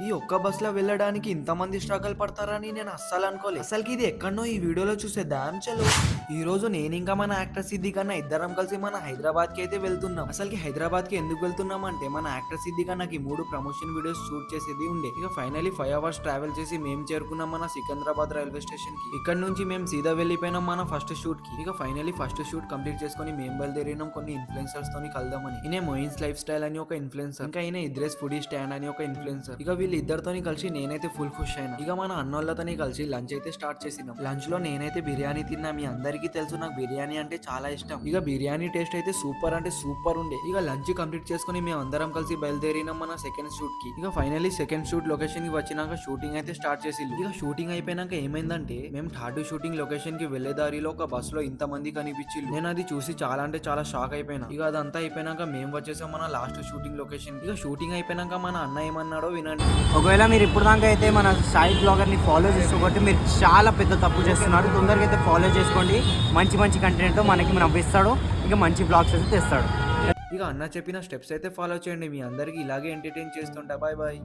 ఈ ఒక్క బస్ లో వెళ్ళడానికి ఇంతమంది స్ట్రగల్ పడతారని నేను అస్సలు అనుకోలేదు. అసలుకి ఇది ఎక్కడనో ఈ వీడియోలో చూసే డామ్ చలో. ఈ రోజు నేను ఇంకా మన యాక్టర్ సిద్దిక్ అన్న ఇద్దరం కలిసి మన హైదరాబాద్ కి అయితే వెళ్తున్నాం. అసలుకి హైదరాబాద్ కి ఎందుకు వెళ్తున్నాం అంటే మన యాక్టర్ సిద్దిక్ అన్నకి 3 ప్రమోషన్ వీడియోస్ షూట్ చేసేది ఉండే. ఇక ఫైనలీ 5 అవర్స్ ట్రావెల్ చేసి మేము చేరుకున్నాం మన సికింద్రాబాద్ రైల్వే స్టేషన్ కి. ఇక్కడ నుంచి మేము సీదా వెళ్ళిపోయినాం మన ఫస్ట్ షూట్ కి. ఇక ఫైనలీ ఫస్ట్ షూట్ కంప్లీట్ చేసుకొని మేము బయలుదేరినాం కొన్ని ఇన్ఫ్లుయెన్సర్స్ తోని కలుద్దామని. ఈయన మోయిన్స్ లైఫ్ స్టైల్ అని ఒక ఇన్ఫ్లుయెన్సర్, ఇంకా ఈయన ఇద్రేస్ ఫుడీ స్టాండ్ అని ఒక ఇన్ఫ్లుయెన్సర్. ఇక వీళ్ళిద్దరితోని కలిసి నేనైతే ఫుల్ ఖుష్ అయినా. ఇక మన అన్నోళ్ళతోని కలిసి లంచ్ అయితే స్టార్ట్ చేసినాం. లంచ్ లో నేనైతే బిర్యానీ తిన్నా. మీ అందరికీ తెలుసు నాకు బిర్యానీ అంటే చాలా ఇష్టం. ఇక బిర్యానీ టేస్ట్ అయితే సూపర్ అంటే సూపర్ ఉండే. ఇక లంచ్ కంప్లీట్ చేసుకుని మేము అందరం కలిసి బయలుదేరినాం మన సెకండ్ షూట్ కి. ఇక ఫైనలీ సెకండ్ షూట్ లొకేషన్ కి వచ్చినాక షూటింగ్ అయితే స్టార్ట్ చేసింది. ఇక షూటింగ్ అయిపోయినాక ఏమైందంటే మేము థర్డ్ షూటింగ్ లొకేషన్ కి వెళ్లే దారిలో ఒక బస్ లో ఇంత మంది కనిపించింది. నేను అది చూసి చాలా అంటే చాలా షాక్ అయిపోయినా. ఇక అదంతా అయిపోయినాక మేము వచ్చేసాం మన లాస్ట్ షూటింగ్ లొకేషన్. ఇక షూటింగ్ అయిపోయినాక మన అన్న ఏమన్నాడో వినండి. ఒకవేళ మీరు ఇప్పుడు దాకా అయితే మన సైడ్ బ్లాగర్ని ఫాలో చేసుకోబట్టి మీరు చాలా పెద్ద తప్పు చేస్తున్నారు. తొందరగా అయితే ఫాలో చేసుకోండి. మంచి మంచి కంటెంట్తో మనకి నవ్విస్తాడు, ఇంకా మంచి బ్లాగ్స్ అయితే తెస్తాడు. ఇక అన్న చెప్పిన స్టెప్స్ అయితే ఫాలో చేయండి. మీ అందరికి ఇలాగే ఎంటర్టైన్ చేస్తుంటా. Bye bye.